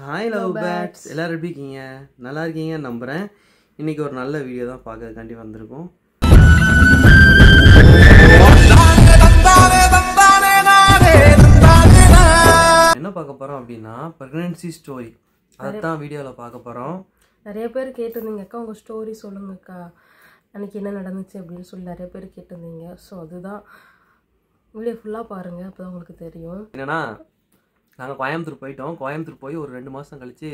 Hi love birds, எல்லோரும் எப்படி இருக்கீங்க? நல்லா இருக்கீங்கன்னு நம்புகிறேன். இன்றைக்கி ஒரு நல்ல வீடியோ தான் பார்க்கறதுக்காண்டி வந்திருக்கோம். என்ன பார்க்க போகிறோம் அப்படின்னா ப்ரெக்னன்சி ஸ்டோரி. அதுதான் வீடியோவில் பார்க்க போகிறோம். நிறைய பேர் கேட்டிருந்தீங்க, அக்கா உங்கள் ஸ்டோரி சொல்லுங்கக்கா, அன்றைக்கி என்ன நடந்துச்சு அப்படின்னு சொல்லி நிறைய பேர் கேட்டிருந்தீங்க. ஸோ அதுதான் வீடியோ ஃபுல்லாக பாருங்கள், அப்போ தான் உங்களுக்கு தெரியும். என்னென்னா நாங்கள் கோயம்புத்தூர் போயிட்டோம். கோயம்புத்தூர் போய் ஒரு 2 மாதம் கழிச்சு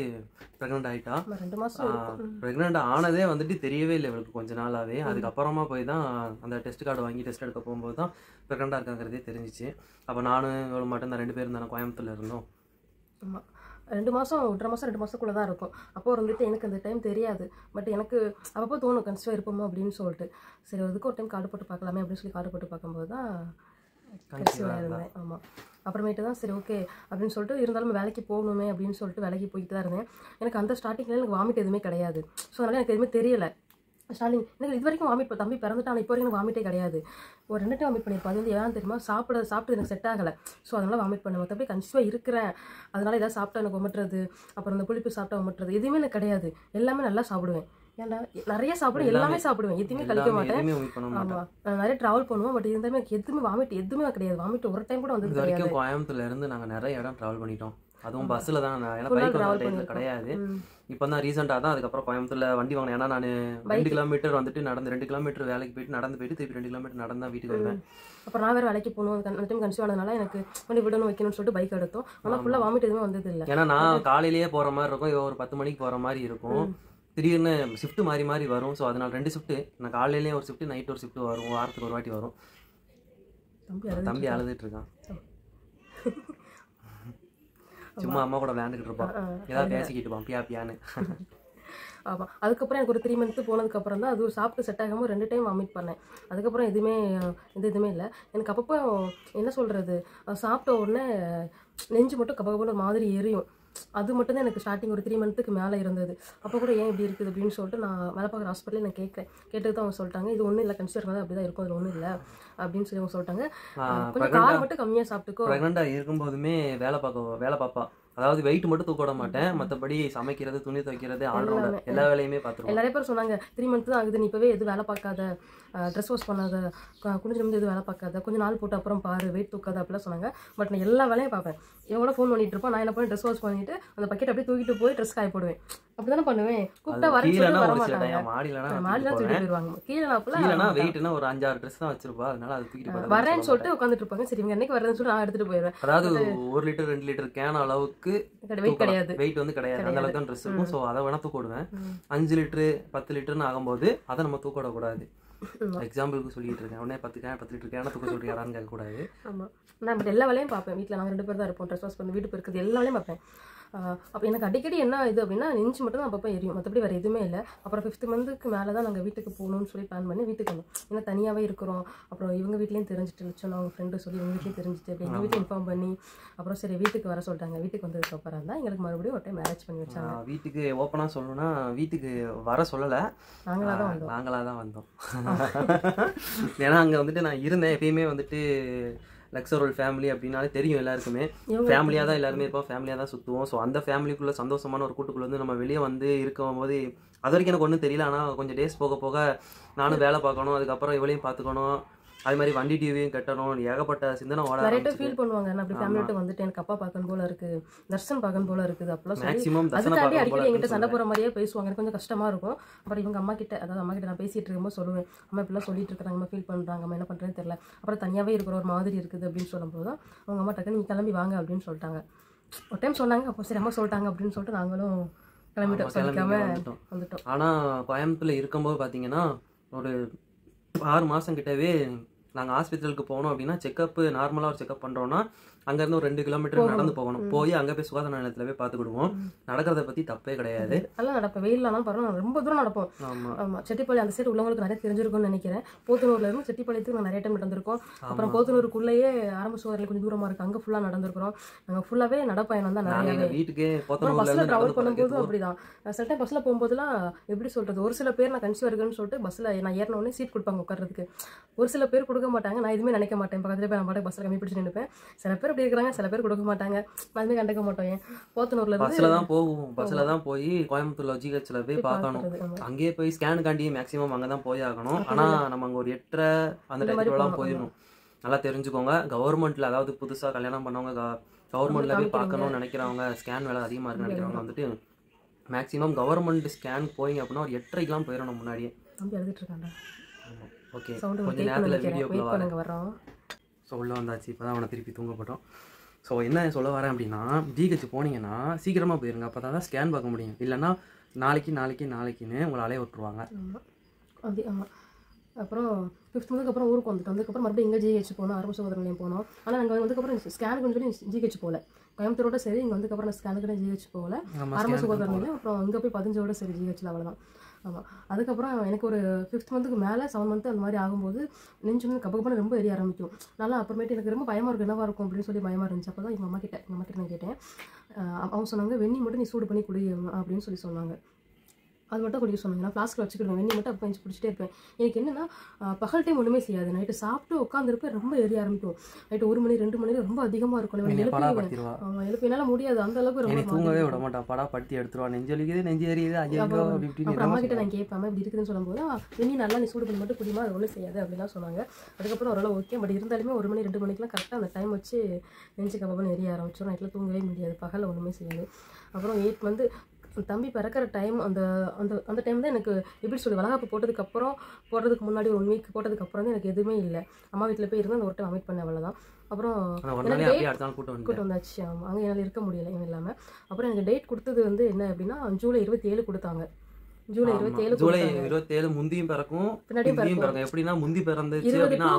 ப்ரெக்னென்ட் ஆகிட்டா. 2 மாதம் ப்ரெக்னென்ட் ஆனதே வந்துட்டு தெரியவே இல்லை இவளுக்கு கொஞ்ச நாளாகவே. அதுக்கப்புறமா போய் தான் அந்த டெஸ்ட் கார்டு வாங்கி டெஸ்ட் எடுக்க போகும்போது தான் ப்ரெக்னெண்ட்டாக இருக்காங்கிறதே தெரிஞ்சிச்சு. அப்போ நானும் இவளு மட்டும் தான் 2 பேரும் தானே கோயம்புத்தூரில் இருந்தோம். ஆமாம், 2 மாதம் 1.5 மாதம் 2 மாதத்துக்குள்ளே தான் இருக்கும். அப்போ வந்துட்டு எனக்கு அந்த டைம் தெரியாது. பட் எனக்கு அப்பப்போ தோணும் கன்சிவாக இருப்போமோ அப்படின்னு சொல்லிட்டு. சரி, அதுக்கு ஒரு டைம் கார்டு போட்டு பார்க்கலாமே அப்படின்னு சொல்லி கார்டு போட்டு பார்க்கும்போது தான் கன்சிவாக இருந்தேன். ஆமாம், அப்புறமேட்டு தான் சரி ஓகே அப்படின்னு சொல்லிட்டு, இருந்தாலும் வேலைக்கு போகணுமே அப்படின்னு சொல்லிட்டு வேலைக்கு போயிட்டு தான் இருந்தேன். எனக்கு அந்த ஸ்டார்டிங்கில் எனக்கு வாமிட் எதுவுமே கிடையாது. ஸோ அதனால் எனக்கு எதுவுமே தெரியலை. ஸ்டார்டிங் எனக்கு இது வரைக்கும் வாமிட் தம்பி பிறந்துட்டான், இப்போ வரைக்கும் எனக்கு வாமிட்டே கிடையாது. ஒரு 2 டைம் வாமிட் பண்ணியிருப்பேன். அது வந்து ஏன் தெரியுமா, சாப்பிட்டு எனக்கு செட் ஆகலை. ஸோ அதனால் வாமிட் பண்ணுவேன். மற்றபடி கன்சிவாக இருக்கிறேன், அதனால் ஏதாவது சாப்பிட்டா எனக்கு உமட்டுறது, அப்புறம் இந்த புளிப்பு சாப்பிட்டா உமட்டுறது எதுவுமே எனக்கு கிடையாது. எல்லாமே நல்லா சாப்பிடுவேன். ஏன்டா நிறைய சாப்பிடுவேன், எல்லாமே சாப்பிடுவேன், எதுவுமே கழிக்க மாட்டேன். ஆமாம், நான் நிறைய ட்ராவல் பண்ணுவேன். பட் இருந்தாலுமே எனக்கு எதுவுமே வாமிட் எதுவுமே கிடையாது. வாமிட் ஒரு டைம் கூட வந்து வரைக்கும் கோயம்புத்தூர்ல இருந்து நாங்கள் நிறைய இடம் ட்ராவல் பண்ணிட்டோம். அதுவும் பஸ்ஸில் தான். ஏன்னா பைக் டைமில் கிடையாது. இப்போ தான் ரீசெண்டாக தான் அதுக்கப்புறம் கோயம்புத்தூர்ல வண்டி வாங்கினேன். ஏன்னா நான் 2 கிலோமீட்டர் வந்துட்டு நடந்து 2 கிலோமீட்டர் வேலைக்கு போயிட்டு நடந்து போயிட்டு திருப்பி 2 கிலோமீட்டர் நடந்து தான் வீட்டுக்கு வருவேன். அப்புறம் நான் வேறு வேலைக்கு போகணும், அந்த டைம் கன்சிவ் ஆனதுனால எனக்கு வண்டி விடணும் வைக்கணும்னு சொல்லிட்டு பைக் எடுத்தோம். ஆனால் ஃபுல்லாக வாமிட் எதுவுமே வந்தது இல்லை. ஏன்னா நான் காலையிலேயே போகிற மாதிரி இருக்கும், இவ ஒரு 10 மணிக்கு போகிற மாதிரி இருக்கும். திடீர்னு ஷிஃப்ட் மாறி மாறி வரும். ஸோ அதனால் 2 ஷிஃப்ட்டு, நான் காலையிலேயே ஒரு ஷிஃப்ட்டு, நைட் ஒரு ஷிஃப்ட்டு வரும். வாரத்துக்கு ஒரு வாட்டி வரும். தம்பி அழுதுட்டு இருக்கான். சும்மா அம்மா கூட விளையாண்டுக்கிட்டு இருப்பான், ஏதாவது பேசிக்கிட்டு இருப்பான் பியா பியான்னு. ஆமாம், அதுக்கப்புறம் எனக்கு ஒரு 3 மந்த்து போனதுக்கப்புறம் தான் அது சாப்பிட்டு செட் ஆகாமல் 2 டைம் வாமிட் பண்ணேன். அதுக்கப்புறம் எதுவுமே இல்லை எனக்கு. அப்பப்போ என்ன சொல்கிறது, சாப்பிட்ட உடனே நெஞ்சு மட்டும் கபகபன்னு ஒரு மாதிரி எரியும். அது மட்டும் தான் எனக்கு ஸ்டார்டிங் ஒரு 3 மந்த்துக்கு மேலே இருந்தது. அப்போ கூட ஏன் இப்படி இருக்குது அப்படின்னு சொல்லிட்டு நான் வேலை பார்க்குற ஹாஸ்பிட்டலில் நான் கேட்டது தான் அவங்க சொல்லிட்டாங்க, இது ஒன்றும் இல்லை, கன்சிடர் பண்ணால் அப்படி தான் இருக்கும், அது ஒன்றும் இல்லை அப்படின்னு சொல்லி அவங்க சொல்லிட்டாங்க. கொஞ்சம் காரம் மட்டும் கம்மியாக சாப்பிட்டுக்கோ. ப்ரெக்னெண்ட்டாக இருக்கும்போதுமே வேலை பார்ப்பா. அதாவது வெயிட் மட்டும் தூக்க விட மாட்டேன், மற்றபடி சமைக்கிறது, துணி துவைக்கிறது, ஆல்ரவுண்டர் எல்லா வேலையுமே பார்த்துருவோம். நிறைய பேர் சொன்னாங்க 3 மந்த் தான் ஆகுது, நீ இப்போவே எதுவும் வேலை பார்க்காத, ட்ரெஸ் வாஷ் பண்ணாத, குடிஞ்சு எதுவும் வேலை பார்க்காத, கொஞ்சம் நாள் போட்டு அப்புறம் பாரு, வெயிட் தூக்காத அப்படிலாம் சொன்னாங்க. பட் நான் எல்லா வேலையும் பார்ப்பேன். இவங்களோட ஃபோன் பண்ணிட்டு இருப்போம், நான் என்ன பண்ணி ட்ரெஸ் வாஷ் பண்ணிட்டு அந்த பக்கெட் அப்படியே தூக்கிட்டு போய் ட்ரெஸ் காய போடுவேன். அப்படிதானே பண்ணுவேன். கூப்பிட்டா வரேன்னு சொல்லிட்டு வர மாட்டாங்க, மாடிலாம் தூக்கிட்டு போயிடுவாங்க. கீழே வெயிட்னா ஒரு 5-6 ட்ரெஸ் தான் வச்சிருப்பா, அதனால அது தூக்கிட்டு வரேன்னு சொல்லிட்டு உட்காந்துட்டு இருப்பாங்க. சரி இவங்க என்னைக்கு வரேன்னு சொல்லிட்டு நான் எடுத்துட்டு போயிடுவேன். அதாவது 1 லிட்டர் 2 லிட்டர் கேன் அளவுக்கு வெயிட் கிடையாது, வெயிட் வந்து கிடையாது, அந்த அளவுக்கு தான் ட்ரெஸ் இருக்கும். ஸோ அதை வேணா தூக்க விடுவேன். 5 லிட்டரு 10 லிட்டர்னு ஆகும்போது அதை நம்ம தூக்க விடக்கூடாது. எக்ஸாம்பிளுக்கு சொல்லிட்டு இருக்கேன், உடனே 10 லிட்டர் கேன தூக்க சொல்லியாரான்னு கேட்கக்கூடாது. ஆமாம், நான் பட் எல்லா வேலையும் பார்ப்பேன். வீட்டில் நாங்கள் 2 பேர் தான் இருப்போம். ட்ரெஸ் வாஷ் பண்ணி வீட்டு இருக்கிறது எல்லா வேலையும் பார்ப்பேன். அப்போ எனக்கு அடிக்கடி என்ன இது அப்படின்னா நெஞ்சு மட்டும் தான் அப்பப்போ எரியும், மற்றபடி வேறு எதுவுமே இல்லை. அப்புறம் 5th மந்த்துக்கு மேலே தான் நாங்கள் வீட்டுக்கு போகணும்னு சொல்லி பிளான் பண்ணி வீட்டுக்கு வந்தோம். ஏன்னா தனியாகவே இருக்கிறோம். அப்புறம் இவங்க வீட்லேயும் தெரிஞ்சுட்டு வச்சோம், அவங்க ஃப்ரெண்டு சொல்லி இவங்க வீட்லேயும் தெரிஞ்சுட்டு அப்படி எங்கள் வீட்டில் இன்ஃபார்ம் பண்ணி அப்புறம் சரி வீட்டுக்கு வர சொல்லிட்டாங்க. வீட்டுக்கு வந்ததுக்கு அப்புறம் தான் எங்களுக்கு மறுபடியும் ஒரு டைம் மேரேஜ் பண்ணி வச்சாங்க. வீட்டுக்கு ஓப்பனாக சொல்லணும்னா வீட்டுக்கு வர சொல்லலை, நாங்களாக தான் வந்தோம். ஏன்னா அங்கே வந்துட்டு நான் இருந்தேன். எப்பயுமே வந்துட்டு லக்ஸரல் ஃபேமிலி அப்படின்னாலே தெரியும் எல்லாருக்குமே. ஃபேமிலியாக தான் எல்லாருமே இருப்போம், ஃபேமிலியாக தான் சுற்றுவோம். ஸோ அந்த ஃபேமிலிக்குள்ளே சந்தோஷமான ஒரு கூட்டுக்குள்ளே வந்து நம்ம வெளியே வந்து இருக்கும் போது அது வரைக்கும் எனக்கு ஒன்றும் தெரியல. ஆனால் கொஞ்சம் டேஸ் போக போக நானும் வேலை பார்க்கணும், அதுக்கப்புறம் இவளையும் பார்த்துக்கணும், அது மாதிரி வண்டி டிவியும் கட்டணும், ஏகப்பட்ட சிந்தனை ஓட. நிறைய பேர் ஃபீல் பண்ணுவாங்க, நான் அப்படி ஃபேமிலிட்டு வந்துட்டு எனக்கு அப்பா பார்க்கணும் போல இருக்குது, தர்ஷன் பார்க்கணும் போல இருக்குது அப்படிலாம் மேக்ஸிமம் அதுக்காண்டி அடிக்கடி என்கிட்ட சண்டை போகிற மாதிரியே பேசுவாங்க. எனக்கு கொஞ்சம் கஷ்டமாக இருக்கும். அப்புறம் இவங்க அம்மா கிட்ட நான் பேசிகிட்டு இருக்கும்போது சொல்லுவேன், அம்மா இப்படிலாம் சொல்லிட்டு இருக்கிறாங்க, அம்மா ஃபீல் பண்ணுறாங்க, அம்மா என்ன பண்ணுறேன்னு தெரியல, அப்புறம் தனியாகவே இருக்கிற ஒரு மாதிரி இருக்குது அப்படின்னு சொல்லும்போது தான் அவங்க அம்மா டக்குன்னு நீங்கள் கிளம்பி வாங்க அப்படின்னு சொல்லிட்டாங்க. ஒரு டைம் சொன்னாங்க, அப்போ சரி அம்மா சொல்லிட்டாங்க அப்படின்னு சொல்லிட்டு நாங்களும் வந்துட்டோம். ஆனால் கோயம்புத்தூர்ல இருக்கும்போது பார்த்தீங்கன்னா ஒரு 6 மாதம் கிட்டவே நாங்கள் ஹாஸ்பிட்டலுக்கு போனோம் அப்படின்னா செக்கப்பு நார்மலாக ஒரு செக்கப் பண்ணுறோன்னா அங்கேருந்து ஒரு 2 கிலோமீட்டர் நடந்து போகணும். போய் அங்கே போய் சுகாதார நிலையத்தில் போய் பார்த்துக்கிடுவோம். நடக்கிறத பற்றி தப்பே கிடையாது. நல்லா நடப்பேன், வெயிலாம் பரவாயில்ல, ரொம்ப தூரம் நடப்போம். ஆமாம், செட்டிப்பாளையம் அந்த சைடு உள்ளவங்களுக்கு நிறைய தெரிஞ்சிருக்கும்னு நினைக்கிறேன். போத்தனூர்ல இருந்து செட்டிப்பாளையத்துக்கு நான் நிறைய டைம் நடந்திருக்கோம். அப்புறம் போத்தனூருக்குள்ளேயே ஆரம்ப சுவரில் கொஞ்சம் தூரமாக இருக்குது, அங்கே ஃபுல்லாக நடந்திருக்கிறோம். நாங்கள் ஃபுல்லாகவே நடப்பயணம் தான் நிறைய. வீட்டுக்கு பஸ்ஸில் ட்ராவல் பண்ணும்போதும் அப்படிதான். சில டைம் பஸ்ஸில் போகும்போதுலாம் எப்படி சொல்கிறது, ஒரு சில பேர் நான் கன்சிவ் இருக்குன்னு சொல்லிட்டு பஸ்ஸில் நான் ஏறின உடனே சீட் கொடுப்பாங்க உட்கார்றதுக்கு. ஒரு சில பேர் கொடுக்க மாட்டாங்க, நான் எதுவுமே நினைக்க மாட்டேன். பக்கத்தில் போய் நான் பாட்டுக்கு பஸ்ஸில் கம்மி பிடிச்சி நினைப்பேன். சில பேர் அப்படி இருக்கிறாங்க, சில பேர் கொடுக்க மாட்டாங்க. அதுமாதிரி கண்டுக்க மாட்டோம். ஏன் போத்தனூர்ல இருந்து பஸ்ஸில் தான் போகும், பஸ்ஸில் தான் போய் கோயம்புத்தூர்ல ஜிஹெச்சில் போய் பார்க்கணும். அங்கேயே போய் ஸ்கேனுக்காண்டி மேக்ஸிமம் அங்கே தான் போய் ஆகணும். ஆனால் நம்ம அங்கே ஒரு 8:30 அந்த டைத்துக்குலாம் போயிடணும். நல்லா தெரிஞ்சுக்கோங்க. கவர்மெண்ட்டில் அதாவது புதுசாக கல்யாணம் பண்ணவங்க கவர்மெண்ட்டில் போய் பார்க்கணும்னு நினைக்கிறவங்க, ஸ்கேன் வேலை அதிகமாக இருக்குன்னு நினைக்கிறவங்க வந்துட்டு மேக்ஸிமம் கவர்மெண்ட் ஸ்கேன் போயிங்க அப்படின்னா ஒரு 8:30க்கெலாம் போயிடணும் முன்னாடியே. எழுதிட்டு இருக்காங்க. ஓகே, கொஞ்சம் நேரத்தில் வீடியோக்குள்ளே வரோம். ஸோ உள்ளே வந்தாச்சு. இப்போ தான் அவனை திருப்பி தூங்கப்பட்டோம். ஸோ என்ன சொல்ல வரேன் அப்படின்னா, ஜிஹெச் போனீங்கன்னா சீக்கிரமாக போயிருங்க. அப்போ தான் ஸ்கேன் பார்க்க முடியும். இல்லைன்னா நாளைக்குன்னு உங்களை அலைய விட்டுருவாங்க. அது ஆமாம். அப்புறம் 5th மந்த்துக்கு அப்புறம் ஊருக்கு வந்துட்டோம். அதுக்கப்புறம் மறுபடியும் இங்கே ஜிஹெச் போனோம், ஆரம்ப சுகாதார நிலையம் போனோம். ஆனால் நாங்கள் வந்ததுக்கப்புறம் ஸ்கேனுக்கு சொல்லி ஜிஹெச் போகல. கோயம்புத்தூரோட சரி, இங்கே வந்ததுக்கப்புறம் நான் ஸ்கேனுக்கு ஜிஹெச் போகல, ஆரம்ப சுகாதார நிலையம். அப்புறம் இங்கே போய் 15ஓட சரி ஜிஹெச்சில், அவ்வளோதான். ஆமாம். அதுக்கப்புறம் எனக்கு ஒரு 5th மந்த்துக்கு மேலே 7 மந்த்து அந்த மாதிரி ஆகும்போது நெஞ்சு வந்து கப்பன்னு ரொம்ப எரிய ஆரம்பிக்கும். நல்லா அப்புறமேட்டு எனக்கு ரொம்ப பயமாக இருக்கும், என்னவா இருக்கும் அப்படின்னு சொல்லி பயமாக இருந்துச்சு. அப்போ தான் எங்கள் அம்மா கிட்ட நான் கேட்டேன். அவங்க சொன்னாங்க, வெந்நி மட்டும் நீ சூடு பண்ணி குடி அப்படின்னு சொல்லி சொன்னாங்க. அது மட்டும் குடிக்க சொன்னாங்க. நான் ஃப்ளாஸ்கில் வச்சுக்கிடுவேன், வெந்நி மட்டும் அப்போ குடிச்சிட்டே இருப்பேன். எனக்கு என்னென்னா பகல் டைம் ஒன்றுமே செய்யாது. நைட்டு சாப்பிட்டு உட்காந்துருப்பேன், ரொம்ப எரிய ஆரம்பிக்கும். நைட்டு 1 மணி 2 மணி ரொம்ப அதிகமாக இருக்கும். எழுப்பி என்னால் முடியாது, அந்த அளவுக்கு ரொம்ப தூங்கவே விட மாட்டான். படா படுத்தி எடுத்துருவா, நெஞ்சு எரியுது. அப்புறம் அம்மா கிட்ட நான் கேட்பேன், இப்படி இருக்குதுன்னு சொல்லும்போது வெந்நி நல்லா நீ சூடு பண்ணி மட்டும் குடிமா, அது ஒன்றும் செய்யாது அப்படிலாம் சொன்னாங்க. அதுக்கப்புறம் ஓரளவு ஓகே. பட் இருந்தாலுமே 1 மணி 2 மணிக்கெலாம் கரெக்டாக அந்த டைம் வச்சு நெஞ்சு கப்பன்னு எரிய ஆரம்பிச்சோம். நைட்டில் தூங்கவே முடியாது, பகலில் ஒன்றுமே செய்யாது. அப்புறம் 8 வந்து தம்பி பிறக்கிற டைம், அந்த அந்த அந்த டைம் தான் எனக்கு எப்படி சொல்லி வளகாப்பு போடுறதுக்கு முன்னாடி 1 வீக் போட்டதுக்கப்புறம் தான் எனக்கு எதுவுமே இல்லை. அம்மா வீட்டில் போய் இருந்து அந்த ஒரு டைம் அமிட் பண்ண, அவ்வளோதான். அப்புறம் கூட்டு வந்தாச்சு. ஆமாம், அங்கே என்னால் இருக்க முடியல இவன் இல்லாமல். அப்புறம் எனக்கு டேட் கொடுத்தது வந்து என்ன அப்படின்னா ஜூலை 27 கொடுத்தாங்க. ஜூலை 27 முந்தியும் பிறக்கும் பின்னாடியும் பிறக்கும். எப்படின்னா முந்தி பிறந்துச்சு அப்படின்னா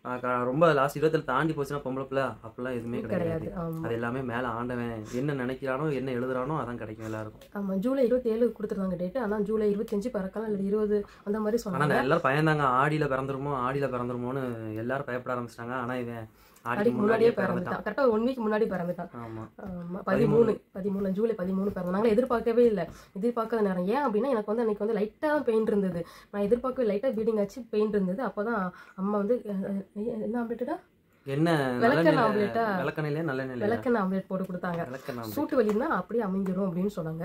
அவங்க ரொம்ப லாஸ்ட் 27 தாண்டி போச்சுன்னா பொம்பளை பிள்ளை அப்படிலாம் எதுவுமே கிடையாது. அது எல்லாமே மேலே ஆண்டவன் என்ன நினைக்கிறானோ என்ன எழுதுறானோ அதான் கிடைக்கும் எல்லாருக்கும். ஆமாம், ஜூலை 27 கொடுத்துருந்தாங்க டேட்டு. ஆனால் ஜூலை 25 பிறக்கலாம், இல்லை 20 அந்த மாதிரி சொன்னாங்க. ஆனால் எல்லாரும் பயந்தாங்க, ஆடியில் பிறந்துருமோன்னு எல்லாரும் பயப்பட ஆரம்பிச்சிட்டாங்க. ஆனால் இவன் முன்னாடியே பிறந்துட்டான், கரெக்டாக 1 வீக் முன்னாடி பிறந்துட்டான். 13 ஜூலை 13 பிறந்தோம். நாங்கள் எதிர்பார்க்கவே இல்லை, எதிர்பார்க்காத நேரம். ஏன் அப்படின்னா எனக்கு வந்து அன்றைக்கி வந்து லைட்டாக தான் பெயின் இருந்தது. நான் எதிர்பார்க்கவே லைட்டாக ப்ளீடிங் ஆச்சு, பெயின் இருந்தது. அப்போ தான் அம்மா வந்து என்ன ஆம்லேட்டா என்ன விளக்கெண்ணெய் ஆம்லேட்டா விளக்கெண்ணெய் ஆம்லேட் போட்டு கொடுத்தாங்க. சூட்டு வலின்னா அப்படியே அமைஞ்சிரும் அப்படின்னு சொன்னாங்க.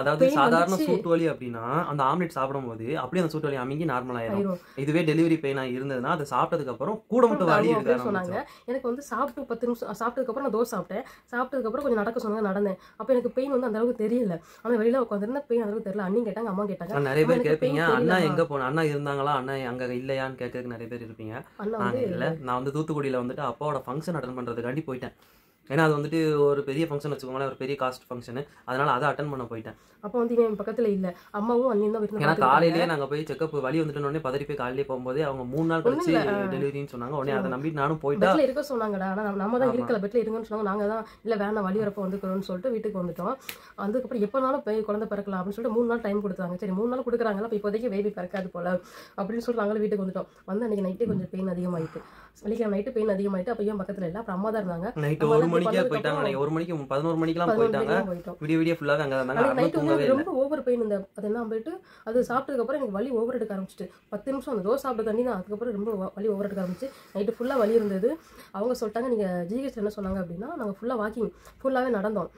அதாவது சாதாரண சூட்டு வலி அப்படின்னா அந்த ஆம்லேட் சாப்பிடும் போது அப்படியே அந்த சூட்டு வலி அமைங்கி நார்மல் ஆயிடும். இதுவே டெலிவரி பெயினா இருந்ததுன்னா அதை சாப்பிட்டதுக்கு அப்புறம் கூட மட்டும் வலி இருக்கு சொன்னாங்க. எனக்கு வந்து சாப்பிட்டு 10 நிமிஷம் சாப்பிட்டதுக்கு அப்புறம் நான் தோசை சாப்பிட்டேன். சாப்பிட்டதுக்கு அப்புறம் கொஞ்சம் நடக்க சொன்னாங்க, நடந்தேன். அப்போ எனக்கு பெயின் வந்து அந்த அளவுக்கு தெரியல. ஆனால் வெளியில உட்காந்துருந்தா பெயின் அந்த அளவுக்கு தெரியல. அண்ணி கேட்டாங்க, அம்மா கேட்டாங்க. நிறைய பேர் கேட்பீங்க, அண்ணா எங்க போன, அண்ணா இருந்தாங்களா, அண்ணா அங்க இல்லையான்னு கேட்கறதுக்கு நிறைய பேர் இருப்பீங்க. இல்ல, நான் வந்து தூத்துக்குடியில வந்துட்டு அப்பாவோட ஃபங்க்ஷன் அட்டன் பண்ணுறதுக்காண்டி போயிட்டேன். ஏன்னா அது வந்துட்டு ஒரு பெரிய ஃபங்க்ஷன் வச்சுக்கோங்களேன், ஒரு பெரிய காஸ்ட் ஃபங்க்ஷனு. அதனால அதை அட்டன் பண்ண போயிட்டேன். அப்போ வந்து என் பக்கத்தில் இல்லை, அம்மாவும் அண்ணியும் தான் வீட்டில். ஏன்னா காலையிலேயே நாங்கள் போய் செக்அப் வலி வந்துட்டோன்னே பதறி போய் காலையிலே போகும்போது அவங்க 3 நாள் கழிச்சு டெலிவரின்னு சொன்னாங்க. உடனே அதை நம்பிட்டு நானும் போயிட்டேன். பெட்டில் இருக்க சொன்னாங்கடா, ஆனால் நம்ம தான் இருக்கல, பெட்டில் இருங்கன்னு சொன்னாங்க. நாங்கள் தான் இல்லை வேணாம் வலி வரப்போ வந்துக்கிறோம்னு சொல்லிட்டு வீட்டுக்கு வந்துட்டோம். அதுக்கப்புறம் எப்போனாலும் போய் குழந்தை பிறக்கலாம் அப்படின்னு சொல்லிட்டு 3 நாள் டைம் கொடுத்தாங்க. சரி 3 நாள் கொடுக்குறாங்களா, இப்போ இப்போதைக்கு பேபி பிறக்காது போல அப்படின்னு சொல்லிட்டு நாங்களும் வீட்டுக்கு வந்துட்டோம். வந்து அன்றைக்கி நைட்டே கொஞ்சம் பெயின் அதிகமாகிட்டு, வெள்ளிக்கிழமை நைட்டு பெயின் அதிகமாகிட்டு. அப்போ ஏன் பக்கத்தில் இல்லை, அப்புறம் அம்மா தான் இருந்தாங்க. நைட்டு 1 மணிக்கே போயிட்டாங்க. 1 மணிக்கு 11 மணிக்கெல்லாம் போயிட்டாங்க. விடிய ஃபுல்லாவே அங்க இருந்தாங்க. நைட்டு வந்து ரொம்ப ஓவர் பெயின். இந்த அதெல்லாம் போயிட்டு அது சாப்பிட்டதுக்கு அப்புறம் எனக்கு வலி ஓவர் எடுக்க ஆரம்பிச்சிட்டு 10 நிமிஷம் அந்த தோசை சாப்பிட்ட தண்ணி தான். அதுக்கப்புறம் ரொம்ப வலி ஓவர் எடுக்க ஆரம்பிச்சு. நைட்டு ஃபுல்லாக வலி இருந்தது. அவங்க சொல்லிட்டாங்க, நீங்கள் ஜிஹெச் என்ன சொன்னாங்க அப்படின்னா, நாங்கள் ஃபுல்லாக வாக்கிங் ஃபுல்லாகவே நடந்தோம்.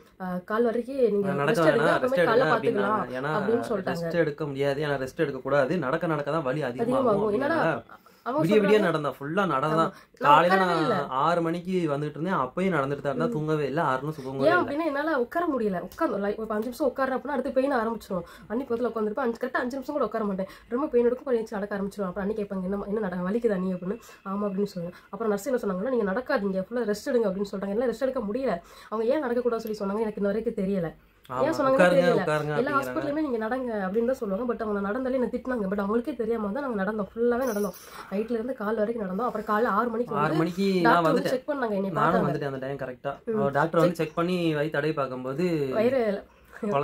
கால் வரைக்கும் நீங்கள் ரெஸ்ட் எடுங்க, அப்புறமே காலைல பார்த்துக்கலாம் அப்படின்னு சொல்லிட்டாங்க. ரெஸ்ட் எடுக்க முடியாது, ஏன்னா ரெஸ்ட் எடுக்கக்கூடாது. நடக்க தான் வலி அதிகமாகும். என்னடா விடிய நடந்தா ஃபுல்லா நடந்தான். காலையில நான் 6 மணிக்கு வந்துட்டு இருந்தேன், அப்பயும் நடந்துட்டு தான் இருந்தா, தூங்கவே இல்லை. 6 தூங்கவே ஏன் அப்படின்னா என்னால உட்கார முடியல. உட்காந்து 5 நிமிஷம் உட்காரேன் அப்படின்னா அடுத்து பெயின் ஆரம்பிச்சிடும். அன்னி பக்கத்தில் உட்காந்துருப்பேன், கரெக்டாக 5 நிமிஷம் கூட உட்கார மாட்டேன். ரொம்ப பெயின் எடுக்கும், கொஞ்சம் நடக்க ஆரம்பிச்சிடும். அப்புறம் அன்னி கேட்பாங்க, என்ன நடக்க வலிக்குது அண்ணி அப்படின்னு. ஆமா அப்படின்னு சொல்லுவேன். அப்புறம் நர்ஸ் என்ன சொன்னாங்கன்னா, நீங்க நடக்காதீங்க, ஃபுல்லாக ரெஸ்ட் எடுங்க அப்படின்னு சொல்லிட்டாங்க. எல்லாம் ரெஸ்ட் எடுக்க முடியல. அவங்க ஏன் நடக்கக்கூடாது சொல்லி சொன்னாங்க, எனக்கு இன்ன வரைக்கும் தெரியல. ஏன் சொன்னாங்க தெரியல. எல்லா ஹாஸ்பிட்டலுமே நீங்க நடங்க அப்படின்னு தான் சொல்லுவாங்க. பட் அவங்க நடந்தாலே என்ன திட்டினாங்க. பட் அவங்களுக்கே தெரியாம தான் நாங்க நடந்தோம், ஃபுல்லாவே நடந்தோம். நைட்ல இருந்து கால் வரைக்கும் நடந்தோம். அப்புறம் காலைல 6 மணிக்கு வந்து செக் பண்ணாங்க. என்னை நானும் வந்துட்டு அந்த டைம் கரெக்டா டாக்டர் வந்து செக் பண்ணி வயிறு தடவி பார்க்கும்போது வயிறு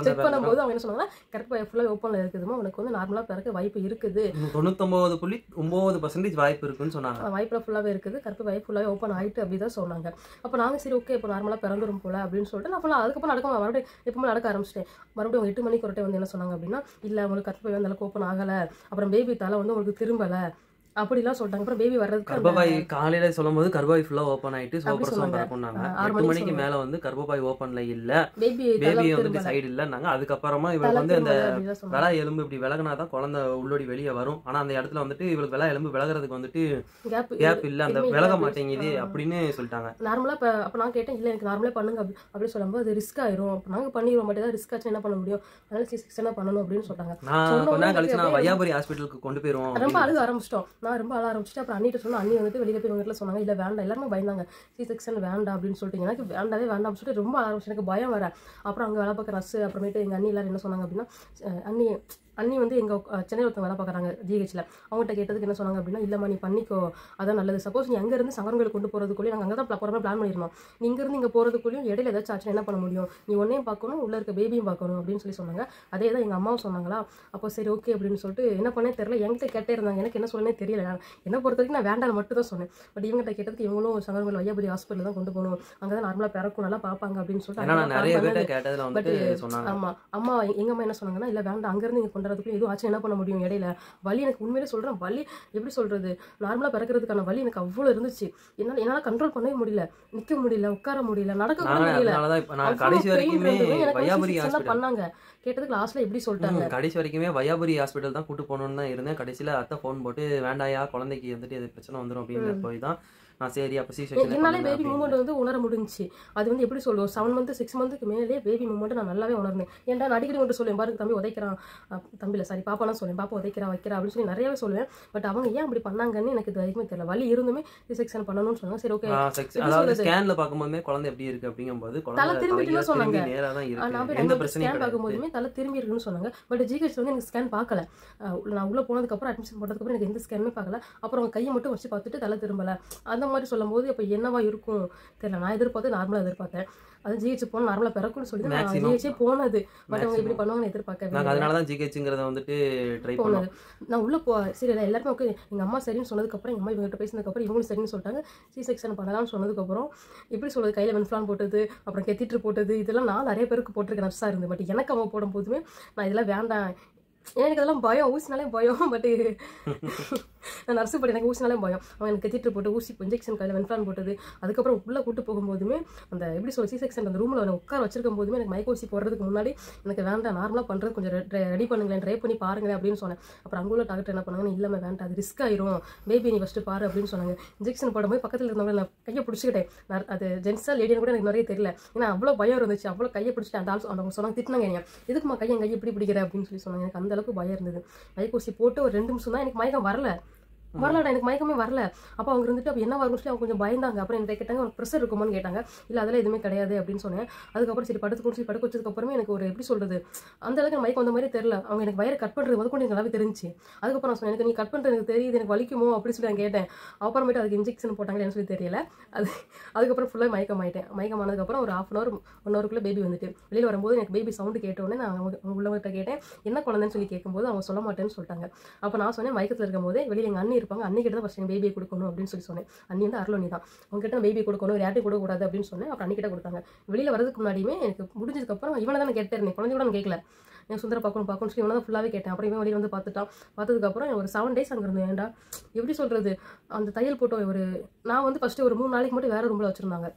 செக் பண்ணும்போது அவங்க என்ன சொன்னாங்கன்னா, கரெக்டாக ஃபுல்லாக ஓப்பனில் இருக்குதுமா, உனக்கு வந்து நார்மலாக பிறக்க வாய்ப்பு இருக்குது, 99.9% வாய்ப்பு இருக்குன்னு சொன்னாங்க. வாய்ப்பில் ஃபுல்லாகவே இருக்குது, கரெக்டாக வாய்ப்பு ஃபுல்லாகவே ஓப்பன் ஆகிட்டு அப்படி தான் சொன்னாங்க. அப்போ நாங்கள் சரி ஓகே இப்போ நார்மலாக பிறந்துரும் போல அப்படின்னு சொல்லிட்டு நான் ஃபுல்லாக அதுக்கப்புறம் மறுபடியும் எப்பவுமே நடக்க ஆரம்பிச்சிட்டேன். மறுபடியும் 8 மணிக்கு ஒரு டைம் வந்து என்ன சொன்னாங்க அப்படின்னா, இல்லை உங்களுக்கு கரெக்டாக வந்து அளவுக்கு ஓப்பன் ஆகலை, அப்புறம் பேபி தலை வந்து உங்களுக்கு திரும்பலை, அப்படிலாம் சொல்லிட்டாங்க. அப்புறம் பேபி வர்றதுக்கு கர்ப்பபாய் காலையில சொல்லும்போது கர்ப்பபாய் ஃபுல்லா ஓப்பன் ஆயிட்டு சுகப்பிரசவம் பிறக்கும்னாங்க. 8 மணிக்கு மேல வந்து கர்ப்பபாய் ஓப்பன்ல இல்ல, பேபி வந்துட்டு சைடு இல்லன்னாங்க. அதுக்கப்புறமா இவளுக்கு வந்து அந்த விலா எலும்பு இப்படி விலகினாதான் குழந்தை உள்ளோடி வெளியே வரும். ஆனா அந்த இடத்துல வந்துட்டு இவளுக்கு விலா எலும்பு விலகிறதுக்கு வந்துட்டு கேப் இல்ல, அந்த விலக மாட்டேங்குது அப்படின்னு சொல்லிட்டாங்க. நார்மலா அப்ப நான் கேட்டேன், இல்ல எனக்கு நார்மலா பண்ணுங்க அப்படின்னு சொல்லும்போது அது ரிஸ்க் ஆயிரும், நாங்க பண்ணிடுவோம், பட் ஏதாவது ரிஸ்க் ஆச்சு என்ன பண்ண முடியும், அதனால C-section பண்ணணும் அப்படின்னு சொல்லிட்டாங்க. நான் கொஞ்ச நாள் கழிச்சு நான் வையாபுரி ஹாஸ்பிட்டலுக்கு கொண்டு போயிருவோம். ரொம்ப அழுக ஆரம்பிச்சிட்டோம். நான் ரொம்ப அழ ஆரம்பிச்சுட்டு அப்புறம் அண்ணிட்ட சொன்னா, அண்ணி வந்துட்டு வெளியில போய் வீட்டுல சொன்னாங்க, இல்ல வேண்டாம், எல்லாருமே பயந்தாங்க, C-section வேண்டாம் அப்படின்னு சொல்லிட்டு. எனக்கு வேண்டாவே வேண்டாம் சொல்லிட்டு ரொம்ப அழ ஆரம்பிச்சு, எனக்கு பயம் வர. அப்புறம் அங்க வேலை பார்க்க நர்ஸ், அப்புறமேட்டு எங்க அண்ணி எல்லாரும் என்ன சொன்னாங்க அப்படின்னா, அண்ணி வந்து எங்க சென்னையில் ஒருத்தவங்க வேலை பார்க்குறாங்க GHல, அவங்ககிட்ட கேட்டதுக்கு என்ன சொன்னாங்க அப்படின்னா, இல்லம்மா நீ பண்ணிக்கோ, அதான் நல்லது. சப்போஸ் நீ அங்க இருந்து சங்கரன்கோயில் கொண்டு போறதுக்குள்ளேயும், நாங்கள் அங்கே தான் போகிற பிளான் பண்ணிருந்தோம், நீ இங்க இருந்து இங்க போறதுக்குள்ளேயும் இடையில ஏதாச்சும் ஆச்சுன்னா என்ன பண்ண முடியும், நீ ஒன்னையும் பார்க்கணும், உள்ள இருக்க பேபியும் பார்க்கணும் அப்படின்னு சொல்லி சொன்னாங்க. அதே தான் எங்க அம்மாவும் சொன்னாங்களா. அப்போ சரி ஓகே அப்படின்னு சொல்லிட்டு என்ன பண்ணே தெரியல, என்கிட்ட கேட்டே இருந்தாங்க, எனக்கு என்ன சொல்லனே தெரியல. என்ன பொறுத்த வரைக்கும் நான் வேண்டாம் மட்டும் தான் சொன்னேன். பட் இவங்ககிட்ட கேட்டதுக்கு இவங்களும் சங்கரன்கோயில் வையாபுரி ஹாஸ்பிட்டல் தான் கொண்டு போகணும், அங்கே தான் நார்மலா பிறக்கும், நல்லா பார்ப்பாங்க அப்படின்னு சொல்லிட்டு. பட் ஆமா, அம்மா எங்க அம்மா என்ன சொன்னாங்கன்னா, இல்ல வேண்டாம், அங்கிருந்து இங்க கொண்டுறதுக்குள்ள எதுவும் ஆச்சு என்ன பண்ண முடியும், இடையில வலி, எனக்கு உண்மையிலே சொல்றேன், வலி எப்படி சொல்றது, நார்மலா பிறக்கிறதுக்கான வலி எனக்கு அவ்வளவு இருந்துச்சு. என்னால கண்ட்ரோல் பண்ணவே முடியல, நிக்க முடியல, உட்கார முடியல, நடக்க கூட முடியல. பண்ணாங்க கேட்டதுக்கு லாஸ்ட்ல எப்படி சொல்லிட்டாங்க, கடைசி வரைக்குமே வையாபுரி ஹாஸ்பிட்டல் தான் கூட்டு போகணும்னு தான் இருந்தேன். கடைசியில அத்தை போன் போட்டு வேண்டாயா குழந்தைக்கு வந்துட்டு எது பிரச்சனை வந்துடும் அப்படின்னு போய் தான் சரி அப்ப C-section என்னாலே பேபி மூமெண்ட் வந்து உணர முடிஞ்சிச்சு. அது வந்து எப்படி சொல்லுவோம், 7 month 6 monthக்கு மேலே பேபி மூமெண்ட் நான் நல்லாவே உணர்ந்தேன். ஏன்டா அடிக்கடி கொண்டு சொல்லுவேன், பாருங்க தம்பி உதைக்கிறான், தம்பில சாரி பாப்பாலாம் சொல்லுவேன், பாப்பா உதைக்கிறா வைக்கிறா அப்படின்னு சொல்லி நிறையவே சொல்லுவேன். பட் அவங்க ஏன் அப்படி பண்ணாங்கன்னு எனக்கு எதுவுமே தெரியல. வலி இருந்துமே C-section பண்ணணும்னு சொன்னாங்க. சரி ஓகே, அதாவது ஸ்கேன்ல பாக்கும்போதுமே குழந்தை எப்படி இருக்கு அப்படிங்கும்போது தலை திரும்பிட்டு சொன்னாங்க, எந்த பிரச்சனையும் ஸ்கேன் பார்க்கும்போதுமே தலை திரும்பி இருக்குன்னு சொன்னாங்க. பட் GH வந்து எனக்கு ஸ்கேன் பார்க்கல, நான் உள்ள போனதுக்கு அப்புறம் அட்மிஷன் போட்டதுக்கு அப்புறம் எனக்கு எந்த ஸ்கேனுமே பார்க்கல. அப்புறம் அவங்க கையை மட்டும் வச்சு பார்த்துட்டு தலை திரும்பல அந்த மாதிரி சொல்லும் போது அப்ப என்னவா இருக்கும் தெரியல. நான் எதிர்பார்த்து நார்மலா எதிர்பார்த்தேன், அது GH போன நார்மலா பிறக்கும்னு சொல்லி GH போனது. பட் அவங்க இப்படி பண்ணுவாங்கன்னு எதிர்பார்க்கவே, அதனாலதான் GHங்கிறத வந்துட்டு ட்ரை போனது. நான் உள்ள சரி எல்லாருமே ஓகே, எங்க அம்மா சரின்னு சொன்னதுக்கு அப்புறம் எங்க அம்மா இவங்ககிட்ட பேசினதுக்கு அப்புறம் இவங்களும் சரின்னு சொல்லிட்டாங்க. C-section பண்ணலாம்னு சொன்னதுக்கு அப்புறம் எப்படி சொல்றது, கையில வென்ஃபிளான் போட்டது, அப்புறம் கெத்திட்டு போட்டது, இதெல்லாம் நான் நிறைய பேருக்கு போட்டிருக்கேன் நர்ஸா இருந்து. பட் எனக்கு அவன் போடும் போதுமே நான் இதெல்லாம் வேண்டாம், எனக்கு அதெல்லாம் பயம், ஊசினாலே பயம். பட் நான் நர்ஸு படி எனக்கு ஊசினாலே பயம். அவன் எனக்கு கெத்திட்டு போட்டு ஊசி இன்ஜெக்ஷன் கையில் வென்ஃபிளான் போட்டது. அதுக்கப்புறம் உள்ளே கூட்டு போகும்போதுமே அந்த எப்படி சொல்ல C-section அந்த ரூமில் அவனை உட்கார வச்சிருக்கும் போதுமே எனக்கு மயக்க ஊசி போடுறதுக்கு முன்னாடி எனக்கு வேண்டாம், நார்மலாக பண்ணுறது கொஞ்சம் ரெடி பண்ணுங்களேன், ட்ரை பண்ணி பாருங்களேன் அப்படின்னு சொன்னேன். அப்புறம் அங்கே உள்ள டாக்டர் என்ன பண்ணாங்க, இல்லைம்மா வேண்டாம், அது ரிஸ்க் ஆயிரும், பேபி நீ ஃபஸ்ட்டு பாரு அப்படின்னு சொன்னாங்க. இன்ஜெக்ஷன் போடும்போது பக்கத்தில் இருந்தவங்க நான் கையை பிடிச்சிக்கிட்டேன். அது ஜென்ஸா லேடின்னு கூட எனக்கு நிறைய தெரியல, ஏன்னா அவ்வளோ பயம் இருந்துச்சு. அவ்வளோ கையை பிடிச்சிட்டேன். அந்த அவங்க சொன்னாங்க, திட்டினாங்க, நீங்க எதுக்குமா கையை இப்படி பிடிக்கிற அப்படின்னு சொல்லி சொன்னாங்க. எனக்கு அந்த அளவுக்கு பயம் இருந்தது. மயக்க ஊசி போட்டு ஒரு 2 நிமிஷம் தான் எனக்கு மயக்கம் வரலடா, எனக்கு மயக்கமே வரல. அப்போ அவங்க இருந்துட்டு அப்போ என்ன வரும்னு சொல்லி அவங்க கொஞ்சம் பயந்தாங்க. அப்புறம் என்கிட்ட கேட்டாங்க, உனக்கு ப்ரெஷர் இருக்குமான்னு கேட்டாங்க. இல்லை அதெல்லாம் எதுவுமே கிடையாது அப்படின்னு சொன்னேன். அதுக்கப்புறம் சரி படுக்க வச்சதுக்கப்புறமே எனக்கு ஒரு எப்படி சொல்றது, அந்த அளவுக்கு மயக்கம் வந்த மாதிரி தெரியல. அவங்க எனக்கு வயிறு கட் பண்ணுறது முதற்கொண்டு எனக்கு நல்லாவே தெரிஞ்சு. அதுக்கப்புறம் நான் சொன்னேன், எனக்கு நீ கட் பண்ணுறது எனக்கு தெரியுது, எனக்கு வலிக்குமோ அப்படின்னு சொல்லி நான் கேட்டேன். அப்புறமேட்டு அதுக்கு இன்ஜெக்ஷன் போட்டாங்களேன்னு சொல்லி தெரியல. அதுக்கப்புறம் ஃபுல்லாக மயக்கம் ஆனதுக்கப்புறம் ஒரு 1/2 hour 1 hourக்குள்ளே பேபி வந்துட்டு வெளியில் வரும்போது எனக்கு பேபி சவுண்டு கேட்டோடனே நான் அவங்க உள்ளவங்ககிட்ட கேட்டேன், என்ன குழந்தைன்னு சொல்லி கேட்கும்போது அவங்க சொல்ல மாட்டேன்னு சொல்லிட்டாங்க. அப்போ நான் சொன்னேன், மயக்கத்தில் இருக்கும் போதே வெளியில் எங்கள் அண்ணி இருப்பாங்க, அண்ணி கிட்ட தான் ஃபர்ஸ்ட் பேபியை கொடுக்கணும் அப்படின்னு சொல்லி சொன்னேன். அண்ணி வந்து அருளோனி தான், அவங்க கிட்ட பேபி கொடுக்கணும், யார்ட்டையும் கொடுக்கக்கூடாது அப்படின்னு சொன்னேன். அப்புறம் அண்ணி கிட்ட கொடுத்தாங்க. வெளியில் வரதுக்கு முன்னாடியுமே எனக்கு முடிஞ்சதுக்கப்புறம் இவனை தான் நான் கேட்டே இருந்தேன், குழந்தை கூட நான் கேட்கல, என் சுந்தர பார்க்கணும்னு சொல்லி இவனை தான் ஃபுல்லாகவே கேட்டேன். அப்புறம் இவன் வெளியில் வந்து பார்த்ததுக்கப்புறம் ஒரு 7 days அங்கே இருந்தேன். ஏன்டா எப்படி சொல்றது, அந்த தையல் போட்ட நான் வந்து ஃபர்ஸ்ட் ஒரு 3 நாளைக்கு மட்டும் வேற ரூம்ல வச்சிருந்தாங்க.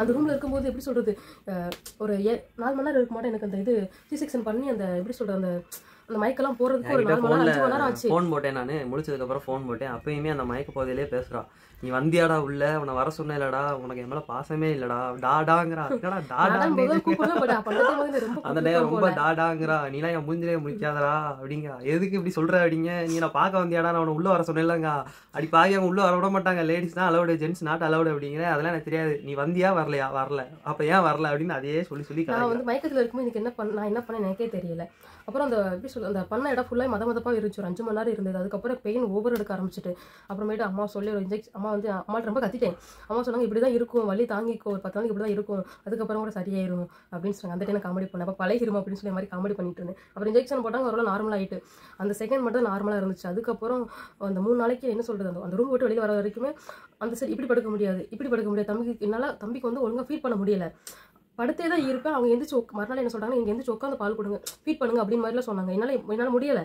அந்த ரூம்ல இருக்கும்போது எப்படி சொல்றது, ஒரு 4 மணி நேரம் இருக்க மாட்டேன். எனக்கு அந்த C-section பண்ணி அந்த எப்படி சொல்றது, அந்த மயக்கெல்லாம் போறதுக்கு ஒரு 4 மணி நேரம் 5 மணி நேரம் ஆச்சு. ஃபோன் போட்டேன், நான் முடிச்சதுக்கு அப்புறம் ஃபோன் போட்டேன். அப்பயுமே அந்த மயக்க போதையிலே பேசுறா, நீ வந்தியாடா உள்ள, உன்னை வர சொன்னேலடா, உனக்கு என் மேல பாசமே இல்லடா, டாடாங்கிறா. அந்த நேரம் ரொம்ப டாடாங்கிறா, நீலாம் என் மூஞ்சிலே முடிக்காதடா அப்படிங்க, எதுக்கு இப்படி சொல்ற அப்படிங்க, நீ நான் பார்க்க வந்தியாடா, நான் உன்னை உள்ள வர சொன்னேன்லங்க, அடி பாதி அவங்க உள்ள வர விட மாட்டாங்க, லேடிஸ் தான் அலவுடு, ஜென்ஸ் நாட் அலவுடு அப்படிங்கிற, அதெல்லாம் எனக்கு தெரியாது, நீ வந்தியா வரலையா, வரல, அப்ப ஏன் வரல அப்படின்னு அதையே சொல்லி நான் வந்து மயக்கத்துல இருக்கும்போது எனக்கு நான் என்ன பண்ணேன் எனக்கே தெரியல. அப்புறம் அந்த எப்படி சொல்ல, அந்த பண்ண இடம் ஃபுல்லாக மதப்பா இருந்துச்சு. ஒரு 5 மணி நேரம் இருந்தது. அதுக்கப்புறம் பெயின் ஓவர் எடுக்க ஆரம்பிச்சிட்டு அப்புறமேட்டு அம்மா சொல்லி ஒரு இன்ஜெக்ஷன், அம்மாட்ட ரொம்ப கத்திட்டேன். அம்மா சொன்னாங்க, இப்படிதான் இருக்கும், வலி தாங்கிக்கோ, ஒரு 10 நாளைக்கு இப்படிதான் இருக்கும், அதுக்கப்புறம் கூட சரியாயிரும் அப்படின்னு சொன்னாங்க. அந்த டைம் காமெடி பண்ணேன், அப்போ பழகிரும் அப்படின்னு சொல்லி மாதிரி காமெடி பண்ணிட்டு இருந்தேன். அப்புறம் இன்ஜெக்ஷன் போட்டாங்க, ஒரு நார்மல் ஆயிட்டு. அந்த செகண்ட் மட்டும் நார்மலா இருந்துச்சு. அதுக்கப்புறம் அந்த 3 நாளைக்கு என்ன சொல்றது, அந்த ரூம் விட்டு வெளியே வர வரைக்குமே அந்த சரி இப்படி படுக்க முடியாது. தம்பிக்கு வந்து ஒழுங்கா ஃபீட் பண்ண முடியல. படுத்தே தான் இருப்பேன். அவங்க எந்திரிச்சு மறுநாள் என்ன சொல்றாங்க, நீங்க எந்திரிச்சு உட்காந்து பால் கொடுங்க, ஃபீட் பண்ணுங்க அப்படின்னு மாதிரிலாம் சொன்னாங்க. என்னால முடியல.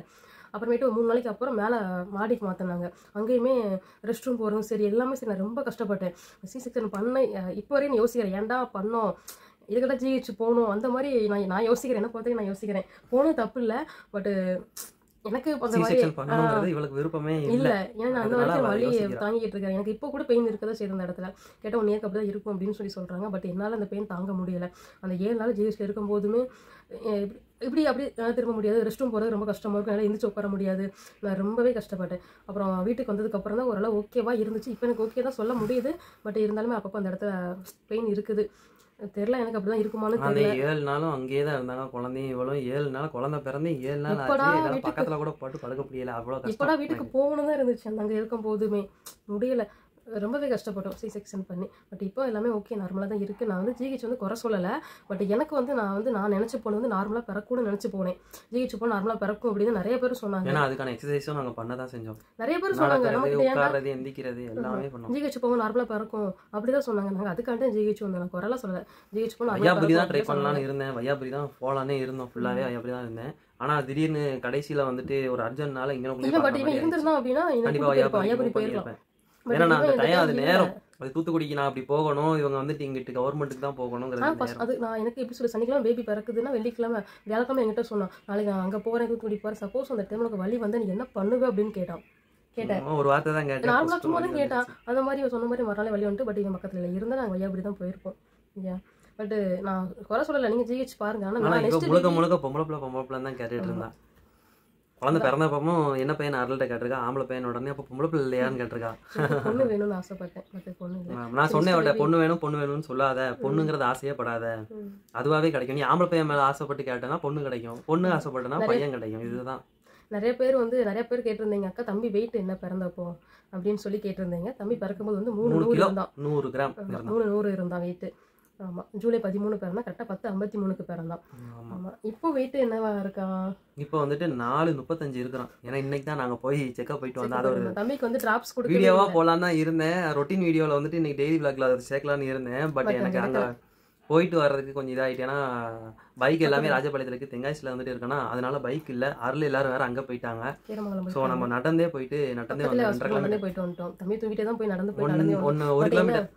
அப்புறமேட்டு ஒரு 3 நாளைக்கு அப்புறம் மேலே மாடிக்கு மாற்றினாங்க. அங்கேயுமே ரெஸ்ட் ரூம் போகிறதும் சரி எல்லாமே சரி நான் ரொம்ப கஷ்டப்பட்டேன். C-section பண்ண இப்போ வரையும் யோசிக்கிறேன், ஏன்டா பண்ணோம், இதுக்கிட்ட ஜிஹெச் போகணும் அந்த மாதிரி நான் யோசிக்கிறேன். என்ன பொறுத்தவரைக்கும் நான் யோசிக்கிறேன், போகணும் தப்பு இல்லை, பட்டு எனக்கு அந்த மாதிரி இவளுக்கு விருப்பமே இல்ல. ஏன்னா நான் அந்த வரைக்கும் வலி தாங்கிட்டு இருக்கேன். எனக்கு இப்போ கூட பெயின் இருக்கதா செய்யுது அந்த இடத்துல. கேட்டால் 1 இயர்க்கு அப்படிதான் இருக்கும் அப்படின்னு சொல்றாங்க. பட் என்னால் அந்த பெயின் தாங்க முடியல. அந்த 7 நாள் ஜிஹெச்ல இருக்கும் போதுமே இப்படி அப்படி திரும்ப முடியாது. ரெஸ்ட் ரூம் போகிறது ரொம்ப கஷ்டமாக இருக்கும். என்னால் எந்திரிச்சு உட்கார முடியாது. நான் ரொம்பவே கஷ்டப்பட்டேன். அப்புறம் வீட்டுக்கு வந்ததுக்கப்புறம் தான் ஓரளவு ஓகேவா இருந்துச்சு. இப்போ எனக்கு ஓகே தான் சொல்ல முடியுது. பட் இருந்தாலுமே அப்பப்போ அந்த இடத்துல பெயின் இருக்குது. தெரியல எனக்கு அப்படிதான் இருக்குமான்னு தெரியல. 7 நாளும் அங்கேயே தான் இருந்தாங்க குழந்தையும் இவளும். 7 நாள் குழந்தை பிறந்து 7 நாள் பக்கத்துல கூட போட்டு படுக்க முடியல. அவ்வளவு இப்படா வீட்டுக்கு போகணும் தான் இருந்துச்சு அங்க இருக்கும் போதுமே. முடியல, ரொம்பவே கஷ்டப்பட்டோம் C-section பண்ணி. பட் இப்போ எல்லாமே ஓகே, நார்மலாக தான் இருக்குது. நான் வந்து ஜிஹெச் வந்து குறை சொல்லலை. பட் எனக்கு வந்து நான் நினச்ச பொண்ணு வந்து நார்மலாக பிறக்கூடும் நினச்சி போனேன். ஜிஹெச் போன நார்மலாக பிறக்கும் அப்படின்னு நிறைய பேர் சொன்னாங்க. ஏன்னா அதுக்கான எக்ஸசைஸும் நாங்கள் பண்ண தான் செஞ்சோம். நிறைய பேர் சொன்னாங்க உட்கார்றது எந்திக்கிறது எல்லாமே பண்ணோம். ஜிஹெச் போக நார்மலாக பிறக்கும் அப்படிதான் சொன்னாங்க. நாங்கள் அதுக்காண்ட ஜிஹெச் வந்து நான் குறைலாம் சொல்லலை. ஜிஹெச் போன வையாபுரி தான் ட்ரை பண்ணலான்னு இருந்தேன். வையாபுரி தான் போகலான்னே இருந்தோம். ஃபுல்லாகவே வையாபுரி தான் இருந்தேன். ஆனா திடீர்னு கடைசியில் வந்துட்டு ஒரு அர்ஜென்ட்னால இங்கே பட் இவன் இருந்திருந்தான் அப்படின்னா கண்டிப்பாக வையாபுரி போயிருக்கலாம். ஏன்னா நான் அந்த டைம் அது நேரம் அது தூத்துக்குடிக்கு நான் அப்படி போகணும். இவங்க வந்துட்டு இங்கிட்டு கவர்மெண்ட்டுக்கு தான் போகணுங்கிறது. அது நான் எனக்கு எப்படி சொல்லி சனிக்கிழமை பேபி பிறக்குதுன்னா வெள்ளிக்கிழமை வியாழக்கிழமை என்கிட்ட சொன்னான், நாளைக்கு நான் அங்கே போகிறேன் தூத்துக்குடி போகிறேன், சப்போஸ் அந்த டைம் உனக்கு வலி வந்து நீ என்ன பண்ணுவே அப்படின்னு கேட்டேன். ஒரு வார்த்தை தான் கேட்டேன். நார்மலாக சும்மா தான் கேட்டான். அந்த மாதிரி சொன்ன மாதிரி மறுநாளே வலி வந்துட்டு. பட் இவன் பக்கத்தில் இருந்தால் நாங்கள் வையாபுரி தான் போயிருப்போம். இல்லையா? பட் நான் குறை சொல்லலை, நீங்கள் ஜிஹெச் பாருங்க. ஆனால் முழுக்க பொம்பளை பிள்ளை தான் கேட்டுட்டு இருந்தான். குழந்தை பிறந்தப்பமும் என்ன பையன் அருள்கிட்ட கேட்டிருக்கா, ஆம்பளை பையன் உடனே அப்போ பொம்பளை பிள்ளை இல்லையான்னு கேட்டிருக்கா. பொண்ணு வேணும்னு ஆசைப்பட்டேன். நான் சொன்னேன் அவட்ட பொண்ணு வேணும்னு சொல்லாத, பொண்ணுங்கிறது ஆசையே படாத, அதுவாகவே கிடைக்கும். நீ ஆம்பளை பையன் மேலே ஆசைப்பட்டு கேட்டேன்னா பொண்ணு கிடைக்கும், பொண்ணு ஆசைப்பட்டனா பையன் கிடைக்கும். இதுதான் நிறைய பேர் கேட்டிருந்தீங்க, அக்கா தம்பி வெயிட் என்ன பிறந்தப்போ அப்படின்னு சொல்லி கேட்டிருந்தீங்க. தம்பி பிறக்கும்போது வந்து 300 இருந்தான். 100 கிராம் 300 இருந்தான் வெயிட். ஆமா, ஜூலை 13 பிறந்தா, கரெக்டா 10:53 பிறந்தான். ஆமா, இப்போ வெயிட் என்னவா இருக்கான்? இப்போ வந்துட்டு 4:35 இருக்கிறான். ஏன்னா இன்னைக்கு தான் நாங்க போய் செக்அப் போயிட்டு வந்தோம். அது ஒரு தம்பிக்கு வந்து டிராப்ஸ் கொடுக்க வீடியோவா போலாம் தான் இருந்தேன். ரொட்டீன் வீடியோல வந்துட்டு இன்னைக்கு டெய்லி விளாக்ல அதை சேர்க்கலான்னு இருந்தேன். பட் எனக்கு அங்க போயிட்டு வர்றதுக்கு கொஞ்சம் இதாயிட்டு. ஏன்னா பைக் எல்லாமே ராஜபாளையத்துல இருக்கு, தெங்காசில வந்துட்டு இருக்கேன்னா அதனால பைக் இல்ல. அருள் எல்லாரும் வேற அங்க போயிட்டாங்க. சோ நம்ம நடந்தே போயிட்டு வந்துட்டோம். தம்பி தூக்கிட்டே தான் போய் நடந்து 1 கிலோமீட்டர்.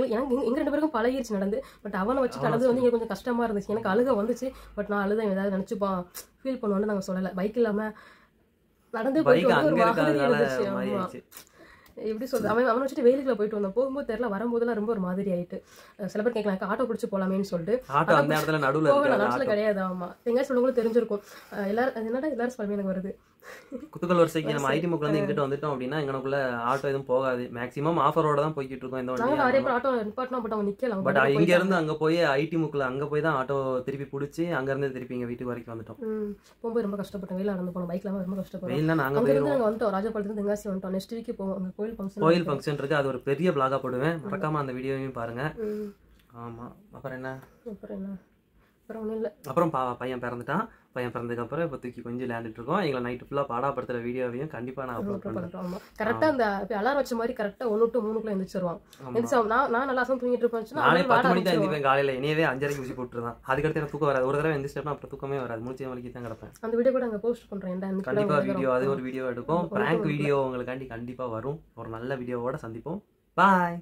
எங்க 2 பேருக்கும் பழகிருச்சு நடந்து. பட் அவனை வச்சு நடந்து வந்து கொஞ்சம் கஷ்டமா இருந்துச்சு. எனக்கு அழுக வந்துச்சு. பட் நான் அழுத ஏதாவது நினைச்சுப்பான் ஃபீல் பண்ணுவோன்னு நாங்க சொல்லலை. பைக் இல்லாம நடந்து போயிட்டு எப்படி சொல்றது, அவனை வச்சுட்டு வெயிலுக்குள்ள போயிட்டு வந்தோம். போகும்போது தெரியல, வரும்போதெல்லாம் ரொம்ப ஒரு மாதிரி ஆயிட்டு. சில பேர் கேட்கலாம் ஆட்டோ பிடிச்சி போலாமேன்னு சொல்லிட்டு. நடுவில் கிடையாது. ஆமா, எங்கேயாச்சும் சொல்லவங்களும் தெரிஞ்சிருக்கும். எல்லாரும் என்னடா எல்லாரும் சொல்லுமே எனக்கு வருது. குத்துக்கல் வரிசைக்கு நம்ம ஐடி முக்கில் வந்து இங்கிட்ட வந்துட்டோம் அப்படின்னா எங்களுக்குள்ள ஆட்டோ எதுவும் போகாது. மேக்ஸிமம் ஆஃபரோட தான் போய்கிட்டு இருக்கோம். இந்த வண்டி நிறைய பேர் ஆட்டோ நிப்பாட்டினா பட் அவங்க நிக்கலாம். பட் இங்க இருந்து அங்க போய் ஐடி முக்கில் அங்க போய் தான் ஆட்டோ திருப்பி பிடிச்சி அங்க இருந்து திருப்பி எங்க வீட்டுக்கு வரைக்கும் வந்துட்டோம். போகும்போது ரொம்ப கஷ்டப்பட்டோம். வெயில நடந்து போனோம். பைக்ல ரொம்ப கஷ்டப்பட்டோம். வெயில்ல நாங்க வந்துட்டோம். ராஜபாளையத்துல தெங்காசி வந்துட்டோம். நெக்ஸ்ட் வீக் போவோம். கோயில் ஃபங்க்ஷன் இருக்கு. அது ஒரு பெரிய பிளாகா போடுவேன். மறக்காம அந்த வீடியோவையும் பாருங்க. ஆமா, அப்புறம் என்ன அப்புறம் பையன் பிறந்துட்டான். பையன் பிறந்ததுக்கு அப்புறம் இப்போ தூக்கி கொஞ்சம் விளையாண்டுட்டு இருக்கோம். எங்களை நைட்டு ஃபுல்லாக பாடாப்படுத்துற வீடியோவையும் கண்டிப்பாக நான் அப்லோட் பண்ணுறேன். கரெக்டாக அந்த அலாரம் வச்ச மாதிரி கரெக்டாக 1 to 3 எழுந்திரிச்சிருவான். நான் நல்லா தூங்கிட்டு இருப்பேன். நானே 10 மணிக்கு தான் எழுந்திருப்பேன் காலையில். இனியவே 5:30 ஊசி போட்டுருந்தான். அதுக்கடுத்து எனக்கு தூக்கம் வராது. ஒரு தடவை எந்திரிச்சிட்டா அப்புறம் தூக்கமே வராது. முடிச்ச வலிக்கு தான் கிடப்பேன். அந்த வீடியோ கூட அங்கே போஸ்ட் பண்ணுறேன். கண்டிப்பாக வீடியோ, அது ஒரு வீடியோ எடுப்போம். பிராங்க் வீடியோ உங்களுக்காண்டி கண்டிப்பாக வரும். ஒரு நல்ல வீடியோவோட சந்திப்போம். பாய்.